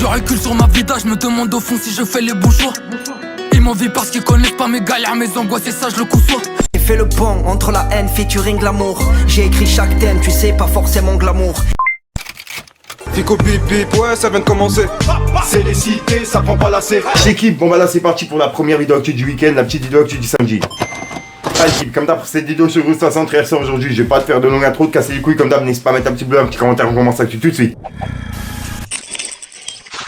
recule sur ma vida, je me demande au fond si je fais les bons choix. Ils m'envient parce qu'ils connaissent pas mes galères, mes angoisses et ça je le conçois. J'ai fait le pont entre la haine featuring l'amour. J'ai écrit chaque thème, tu sais, pas forcément glamour. Fico bip bip, ouais ça vient de commencer. C'est les cités, ça prend pas la serre. L'équipe, bon bah là c'est parti pour la première vidéo actu du week-end, la petite vidéo actu du samedi. Allez l'équipe, comme d'hab pour cette vidéo sur Rooster Centre RC aujourd'hui, je vais pas te faire de longue intro, de casser les couilles comme d'hab, n'hésite pas à mettre un petit bleu, un petit commentaire, on commence l'actu tout de suite.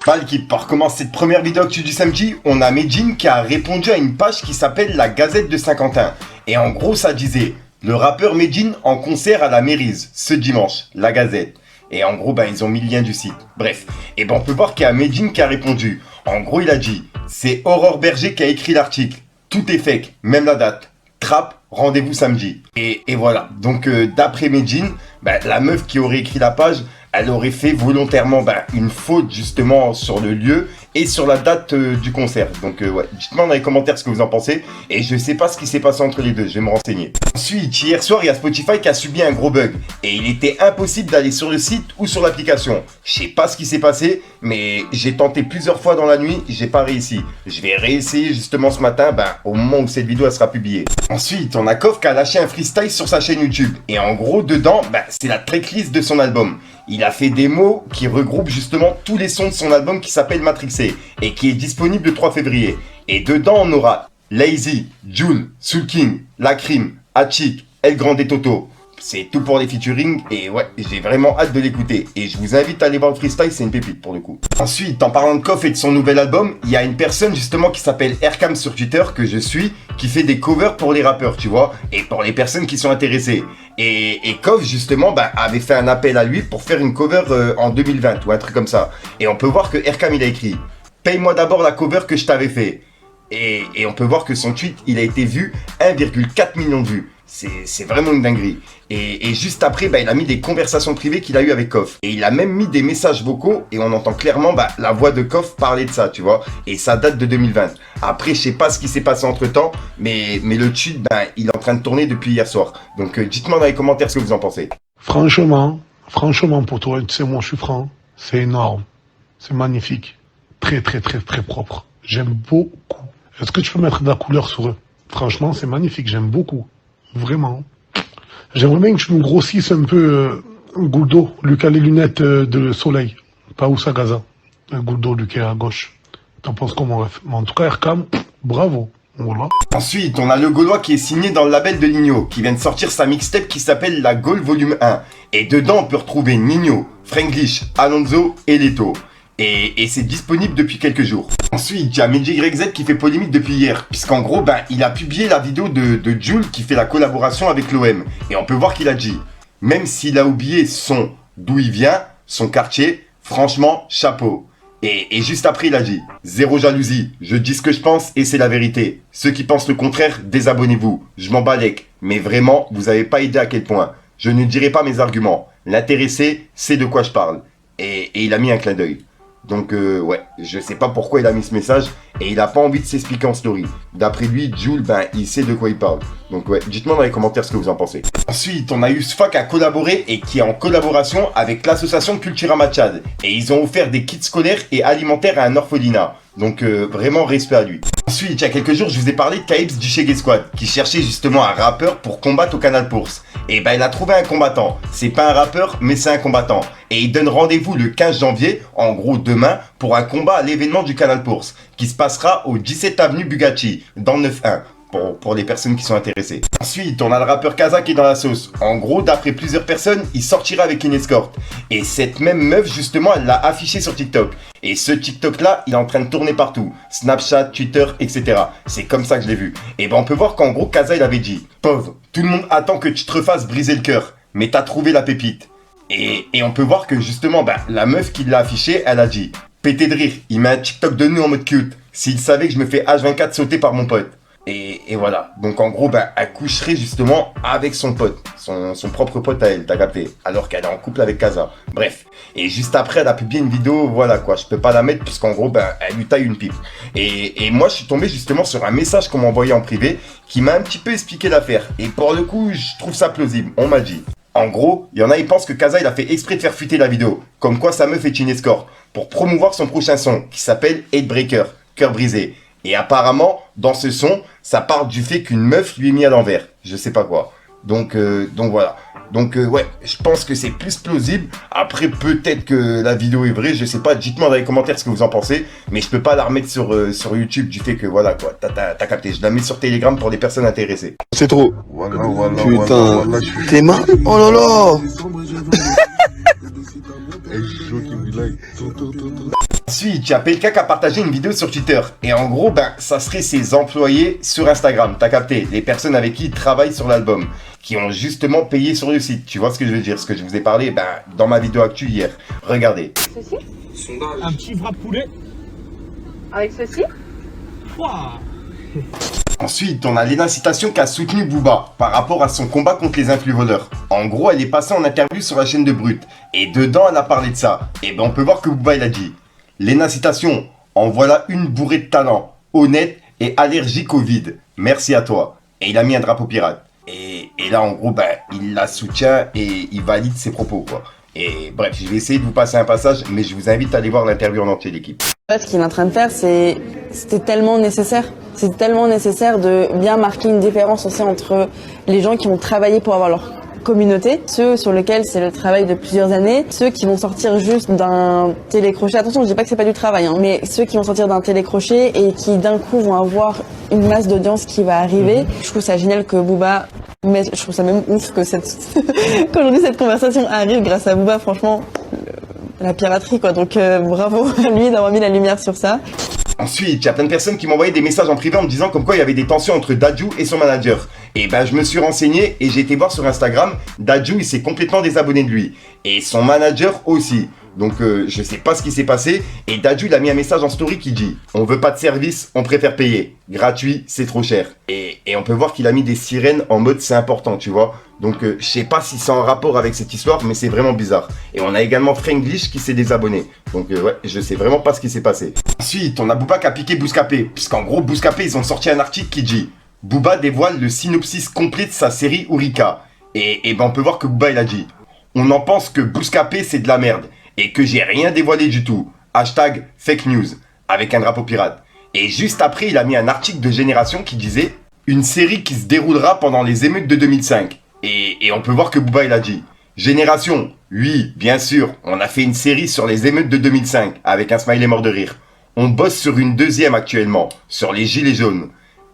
Bah l'équipe, pour commencer cette première vidéo actu du samedi, on a Medjin qui a répondu à une page qui s'appelle la Gazette de Saint-Quentin. Et en gros ça disait, le rappeur Medjin en concert à la Mairise, ce dimanche, la Gazette. Et en gros, bah, ils ont mis le lien du site. Bref. Et ben, on peut voir qu'il y a Medjin qui a répondu. En gros, il a dit, c'est Aurore Berger qui a écrit l'article. Tout est fake, même la date. Trap, rendez-vous samedi. Et voilà. Donc, d'après Medjin, bah, la meuf qui aurait écrit la page, elle aurait fait volontairement une faute justement sur le lieu et sur la date du concert. Donc ouais, dites-moi dans les commentaires ce que vous en pensez. Et je sais pas ce qui s'est passé entre les deux, je vais me renseigner. Ensuite, hier soir, il y a Spotify qui a subi un gros bug. Et il était impossible d'aller sur le site ou sur l'application. Je sais pas ce qui s'est passé, mais j'ai tenté plusieurs fois dans la nuit, j'ai pas réussi. Je vais réessayer justement ce matin, au moment où cette vidéo elle sera publiée. Ensuite, on a Kof qui a lâché un freestyle sur sa chaîne YouTube. Et en gros, dedans, c'est la tracklist de son album. Il a fait des mots qui regroupent justement tous les sons de son album qui s'appelle Matrixé et qui est disponible le 3 février. Et dedans, on aura Lazy, Jul, Soul King, Lacrim, Hachik, El Grande Toto. C'est tout pour les featuring et ouais, j'ai vraiment hâte de l'écouter. Et je vous invite à aller voir le freestyle, c'est une pépite pour le coup. Ensuite, en parlant de Kof et de son nouvel album, il y a une personne justement qui s'appelle Erkam sur Twitter, que je suis, qui fait des covers pour les rappeurs, tu vois, et pour les personnes qui sont intéressées. Et Kof justement avait fait un appel à lui pour faire une cover en 2020 ou un truc comme ça. Et on peut voir que Erkam il a écrit « Paye-moi d'abord la cover que je t'avais fait ». Et on peut voir que son tweet, il a été vu 1,4 million de vues. C'est vraiment une dinguerie. Et juste après, il a mis des conversations privées qu'il a eues avec Kof. Et il a même mis des messages vocaux et on entend clairement la voix de Kof parler de ça, tu vois. Et ça date de 2020. Après, je sais pas ce qui s'est passé entre temps, mais le tweet, il est en train de tourner depuis hier soir. Donc dites-moi dans les commentaires ce que vous en pensez. Franchement, pour toi, tu sais, moi je suis franc, c'est énorme. C'est magnifique. Très propre. J'aime beaucoup. Est-ce que tu peux mettre de la couleur sur eux? Franchement, c'est magnifique, j'aime beaucoup. Vraiment. J'aimerais bien que tu nous grossisses un peu Gouldo, Lucas les lunettes de soleil. Pas Oussa Gaza. Gouldo, Lucas à gauche. T'en penses comment, ref? Mais en tout cas, Erkam, bravo. Voilà. Ensuite, on a le Gaulois qui est signé dans le label de Nino, qui vient de sortir sa mixtape qui s'appelle La Gaule Volume 1. Et dedans, on peut retrouver Nino, Franglish, Alonso et Leto. Et c'est disponible depuis quelques jours. Ensuite, il y a MediYZ qui fait polémique depuis hier, puisqu'en gros, il a publié la vidéo de Jul qui fait la collaboration avec l'OM. Et on peut voir qu'il a dit, même s'il a oublié d'où il vient, son quartier, franchement, chapeau. Et juste après, il a dit, zéro jalousie, je dis ce que je pense et c'est la vérité. Ceux qui pensent le contraire, désabonnez-vous. Je m'en balèque, mais vraiment, vous n'avez pas idée à quel point. Je ne dirai pas mes arguments. L'intéressé sait de quoi je parle. Et il a mis un clin d'œil. Donc ouais, je sais pas pourquoi il a mis ce message et il a pas envie de s'expliquer en story. D'après lui, Jul, il sait de quoi il parle. Donc ouais, dites-moi dans les commentaires ce que vous en pensez. Ensuite, on a eu Sfa qui a collaboré et qui est en collaboration avec l'association Culturama Tchad. Et ils ont offert des kits scolaires et alimentaires à un orphelinat. Donc vraiment respect à lui. Ensuite, il y a quelques jours, je vous ai parlé de Kaïbs du Shege Squad qui cherchait justement un rappeur pour combattre au Canal Bourse. Et il a trouvé un combattant. C'est pas un rappeur, mais c'est un combattant. Et il donne rendez-vous le 15 janvier, en gros demain, pour un combat à l'événement du Canal Bourse qui se passera au 17 avenue Bugatti, dans le 9-1. Pour les personnes qui sont intéressées. Ensuite, on a le rappeur Kaza qui est dans la sauce. En gros, d'après plusieurs personnes, il sortira avec une escorte. Et cette même meuf, justement, elle l'a affiché sur TikTok. Et ce TikTok-là, il est en train de tourner partout. Snapchat, Twitter, etc. C'est comme ça que je l'ai vu. Et on peut voir qu'en gros, Kaza, il avait dit, pauvre, tout le monde attend que tu te refasses briser le cœur. Mais t'as trouvé la pépite. Et on peut voir que justement, la meuf qui l'a affiché, elle a dit, pété de rire, il met un TikTok de nous en mode cute. S'il savait que je me fais H24 sauter par mon pote. Et voilà, donc en gros, elle coucherait justement avec son pote, son propre pote à elle, t'as capté, alors qu'elle est en couple avec Kaza. Bref, et juste après, elle a publié une vidéo, voilà quoi, je peux pas la mettre puisqu'en gros, elle lui taille une pipe. Et moi, je suis tombé justement sur un message qu'on m'a envoyé en privé qui m'a un petit peu expliqué l'affaire. Et pour le coup, je trouve ça plausible, on m'a dit. En gros, il y en a, ils pensent que Kaza, il a fait exprès de faire fuiter la vidéo, comme quoi sa meuf est une escorte. pour promouvoir son prochain son qui s'appelle Headbreaker, cœur brisé. Et apparemment, dans ce son, ça parle du fait qu'une meuf lui est mise à l'envers. Je sais pas quoi. Donc voilà. Donc ouais, je pense que c'est plus plausible. Après, peut-être que la vidéo est vraie, je sais pas. Dites-moi dans les commentaires ce que vous en pensez. Mais je peux pas la remettre sur YouTube du fait que voilà quoi. T'as capté. Je la mets sur Telegram pour les personnes intéressées. C'est trop. Putain, tes mains. Oh là là. Ensuite, il y a Pelka qui a partagé une vidéo sur Twitter. Et en gros, ça serait ses employés sur Instagram. T'as capté? Les personnes avec qui il travaille sur l'album. Qui ont justement payé sur le site. Tu vois ce que je veux dire? Ce que je vous ai parlé dans ma vidéo actu hier. Regardez. Ceci? Un petit wrap poulet. Avec ceci? Ouah. Ensuite, on a Léna Citation qui a soutenu Booba par rapport à son combat contre les influx voleurs. En gros, elle est passée en interview sur la chaîne de Brut. Et dedans, elle a parlé de ça. Et on peut voir que Booba, il a dit: Léna Citation, en voilà une bourrée de talent, honnête et allergique au vide. Merci à toi. Et il a mis un drapeau pirate. Et là, en gros, il la soutient et il valide ses propos, quoi. Et bref, je vais essayer de vous passer un passage, mais je vous invite à aller voir l'interview en entier, l'équipe. Ce qu'il est en train de faire, c'était tellement nécessaire. C'est tellement nécessaire de bien marquer une différence aussi entre les gens qui ont travaillé pour avoir leur communauté, ceux sur lesquels c'est le travail de plusieurs années, ceux qui vont sortir juste d'un télécrochet. Attention, je dis pas que c'est pas du travail, mais ceux qui vont sortir d'un télécrochet et qui d'un coup vont avoir une masse d'audience qui va arriver. Je trouve ça génial que Booba, mais je trouve ça même ouf que qu'aujourd'hui cette conversation arrive grâce à Booba, franchement, la piraterie quoi. Donc bravo à lui d'avoir mis la lumière sur ça. Ensuite, il y a plein de personnes qui m'envoyaient des messages en privé en me disant comme quoi il y avait des tensions entre Dadju et son manager. Et je me suis renseigné et j'ai été voir sur Instagram, Dadju il s'est complètement désabonné de lui. Et son manager aussi. Donc je sais pas ce qui s'est passé. Et Dadju il a mis un message en story qui dit: on veut pas de service, on préfère payer. Gratuit, c'est trop cher. Et on peut voir qu'il a mis des sirènes en mode c'est important, tu vois. Donc je sais pas si c'est en rapport avec cette histoire, mais c'est vraiment bizarre. Et on a également Franglish qui s'est désabonné. Donc ouais, je sais vraiment pas ce qui s'est passé. Ensuite, on a Booba qui a piqué Bouscapé. Puisqu'en gros, Bouscapé, ils ont sorti un article qui dit: Booba dévoile le synopsis complet de sa série Ourika. Et on peut voir que Booba il a dit: on en pense que Bouscapé c'est de la merde. Et que j'ai rien dévoilé du tout. Hashtag fake news. Avec un drapeau pirate. Et juste après, il a mis un article de Génération qui disait: une série qui se déroulera pendant les émeutes de 2005. Et on peut voir que Booba il a dit: Génération, oui, bien sûr, on a fait une série sur les émeutes de 2005 avec un smiley mort de rire. On bosse sur une deuxième actuellement, sur les gilets jaunes.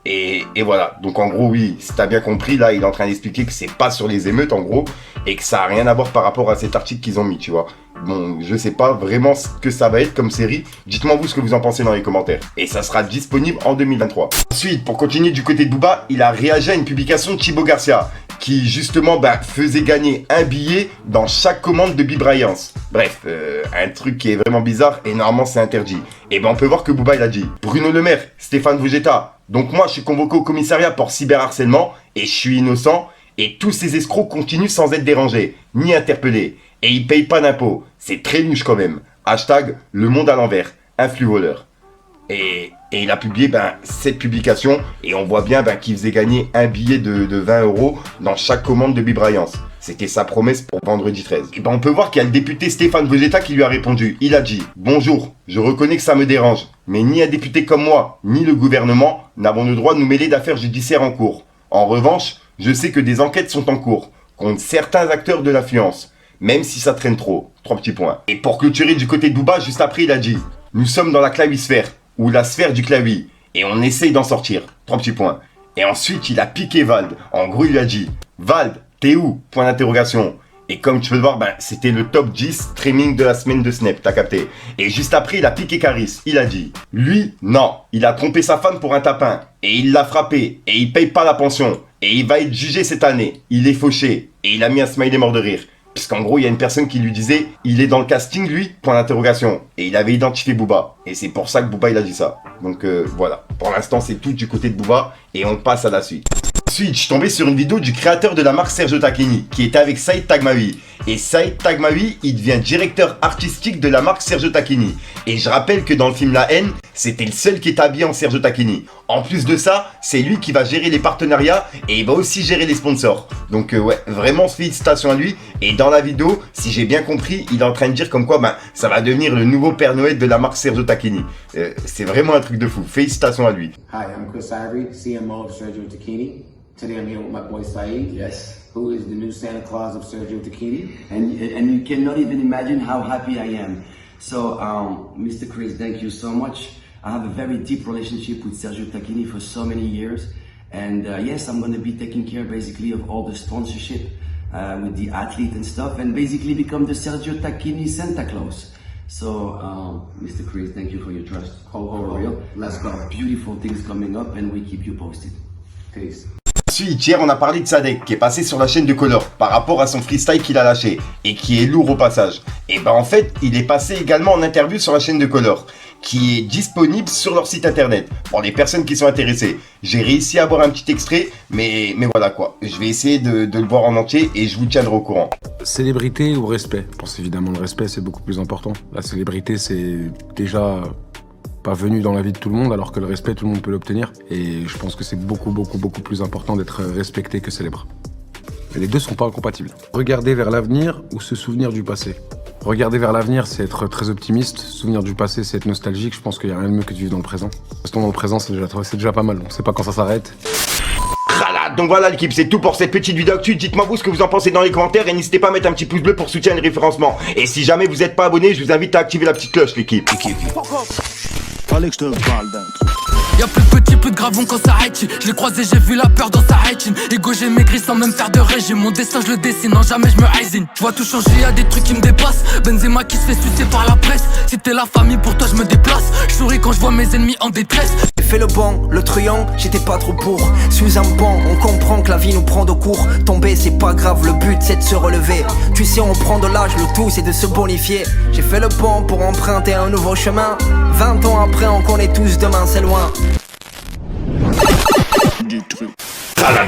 Et voilà, donc en gros oui, si t'as bien compris, là il est en train d'expliquer que c'est pas sur les émeutes en gros, et que ça a rien à voir par rapport à cet article qu'ils ont mis, tu vois. Bon, je sais pas vraiment ce que ça va être comme série, dites-moi vous ce que vous en pensez dans les commentaires. Et ça sera disponible en 2023. Ensuite, pour continuer du côté de Booba, il a réagi à une publication de Chibo Garcia, qui justement faisait gagner un billet dans chaque commande de Bibrayance. Bref, un truc qui est vraiment bizarre et normalement c'est interdit. Et on peut voir que Booba il a dit: Bruno Le Maire, Stéphane Vegeta, donc moi je suis convoqué au commissariat pour cyberharcèlement et je suis innocent et tous ces escrocs continuent sans être dérangés, ni interpellés. Et ils payent pas d'impôts. C'est très louche quand même. Hashtag le monde à l'envers, influx voleur. Et il a publié cette publication et on voit bien qu'il faisait gagner un billet de 20 € dans chaque commande de Bibrayance. C'était sa promesse pour vendredi 13. Et on peut voir qu'il y a le député Stéphane Vegeta qui lui a répondu. Il a dit: bonjour, je reconnais que ça me dérange, mais ni un député comme moi, ni le gouvernement n'avons le droit de nous mêler d'affaires judiciaires en cours. En revanche, je sais que des enquêtes sont en cours contre certains acteurs de l'influence, même si ça traîne trop. 3 petits points. Et pour clôturer du côté de Booba, juste après il a dit: nous sommes dans la clavisphère, ou la sphère du clavi, et on essaye d'en sortir. 3 petits points. Et ensuite il a piqué Vald. En gros il a dit: Vald, t'es où? Point d'interrogation. Et comme tu peux le voir, c'était le top 10 streaming de la semaine de Snap, t'as capté. Et juste après, il a piqué Caris. Il a dit: lui, non, il a trompé sa femme pour un tapin. Et il l'a frappé. Et il paye pas la pension. Et il va être jugé cette année. Il est fauché. Et il a mis un smiley mort de rire. Puisqu'en gros, il y a une personne qui lui disait: il est dans le casting, lui? Point d'interrogation. Et il avait identifié Booba. Et c'est pour ça que Booba, il a dit ça. Donc voilà. Pour l'instant, c'est tout du côté de Booba. Et on passe à la suite. Ensuite, je suis tombé sur une vidéo du créateur de la marque Sergio Tacchini, qui était avec Saïd Tagmaoui. Et Saïd Tagmaoui, il devient directeur artistique de la marque Sergio Tacchini. Et je rappelle que dans le film La Haine, c'était le seul qui était habillé en Sergio Tacchini. En plus de ça, c'est lui qui va gérer les partenariats et il va aussi gérer les sponsors. Donc ouais, vraiment félicitations à lui. Et dans la vidéo, si j'ai bien compris, il est en train de dire comme quoi ça va devenir le nouveau Père Noël de la marque Sergio Tacchini. C'est vraiment un truc de fou. Félicitations à lui. Hi, I'm Chris Ivory, CMO of Sergio Tacchini. Today I'm here with my boy Saeed, who is the new Santa Claus of Sergio Tacchini. And you cannot even imagine how happy I am. So, Mr. Chris, thank you so much. I have a very deep relationship with Sergio Tacchini for so many years. And yes, I'm going to be taking care basically of all the sponsorship with the athlete and stuff, and basically become the Sergio Tacchini Santa Claus. So, Mr. Chris, thank you for your trust. For real. Let's go. Beautiful things coming up, and we keep you posted. Peace. Ensuite, hier on a parlé de Sadek qui est passé sur la chaîne de Color par rapport à son freestyle qu'il a lâché et qui est lourd au passage. Et en fait, il est passé également en interview sur la chaîne de Color qui est disponible sur leur site internet pour les personnes qui sont intéressées. J'ai réussi à avoir un petit extrait, mais voilà quoi. Je vais essayer de le voir en entier et je vous tiendrai au courant. Célébrité ou respect? Je pense évidemment le respect c'est beaucoup plus important. La célébrité c'est déjà pas venu dans la vie de tout le monde, alors que le respect tout le monde peut l'obtenir. Et je pense que c'est beaucoup plus important d'être respecté que célèbre. Et les deux sont pas incompatibles. Regarder vers l'avenir ou se souvenir du passé? Regarder vers l'avenir, c'est être très optimiste. Se souvenir du passé, c'est être nostalgique. Je pense qu'il n'y a rien de mieux que de vivre dans le présent. Restons dans le présent, c'est déjà pas mal. On sait pas quand ça s'arrête. Donc voilà l'équipe, c'est tout pour cette petite vidéo actu. Dites-moi vous ce que vous en pensez dans les commentaires et n'hésitez pas à mettre un petit pouce bleu pour soutenir le référencement. Et si jamais vous n'êtes pas abonné, je vous invite à activer la petite cloche l'équipe. Fallait que je te parle d'un truc. Y'a plus de petits, plus de gravons quand ça hête. Je l'ai croisé, j'ai vu la peur dans sa rétine. Ego, j'ai maigri sans même faire de régime. Mon destin, je le dessine, non jamais je me haïsine. Je vois tout changer, y'a des trucs qui me dépassent. Benzema qui se fait sucer par la presse. Si t'es la famille, pour toi je me déplace. Je souris quand je vois mes ennemis en détresse. J'ai fait le banc, le truand, j'étais pas trop pour. Sous un banc, on comprend que la vie nous prend de court. Tomber c'est pas grave, le but c'est de se relever. Tu sais on prend de l'âge, le tout c'est de se bonifier. J'ai fait le banc pour emprunter un nouveau chemin. 20 ans après on connaît tous, demain c'est loin.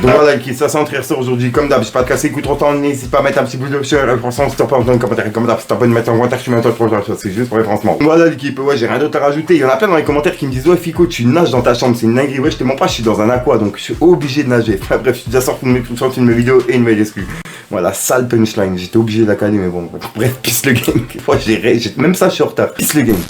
Donc voilà l'équipe, ça c'est entré sur aujourd'hui comme d'hab. J'espère pas de casser, écoute trop temps, n'hésite pas à mettre un petit pouce bleu sur la référencement. Si t'en penses dans les commentaires, comme d'hab, si t'as pas de mettre en commentaire, tu mets un truc pour c'est juste pour le référencement. Voilà l'équipe, ouais j'ai rien d'autre à rajouter. Il y en a plein dans les commentaires qui me disent ouais Fico tu nages dans ta chambre, c'est une dinguerie. Ouais je te mens pas, je suis dans un aqua donc je suis obligé de nager. Enfin bref, je suis déjà sorti une mes vidéos et une nouvelle exclue. Voilà, sale punchline, j'étais obligé de la caler mais bon. Bref, pisse le game. Moi même ça je suis en retard, pisse le game.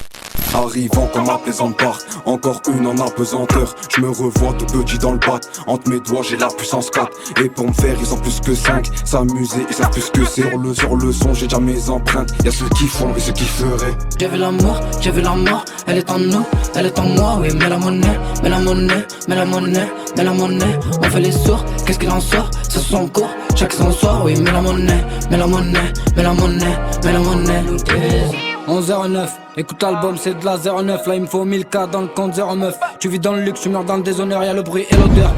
Arrivant comme à plaisante barre, encore une en apesanteur. Je me revois tout petit dans le bat. Entre mes doigts j'ai la puissance 4. Et pour me faire ils ont plus que 5. S'amuser ils savent plus que c'est. Sur le son j'ai déjà mes empreintes. Y'a ceux qui font et ceux qui feraient. J'avais l'amour, j'avais la mort. Elle est en nous, elle est en moi. Oui mais la monnaie, mais la monnaie, mais la monnaie, mais la monnaie. On fait les sourds, qu'est-ce qu'il en sort? Ça son cours, chaque son soir. Oui mais la monnaie, mais la monnaie, mais la monnaie, mais la monnaie. 11h09, écoute l'album c'est de la 09. Là il me faut 1000K dans le compte 09. Tu vis dans le luxe, tu meurs dans le déshonneur, y'a le bruit et l'odeur.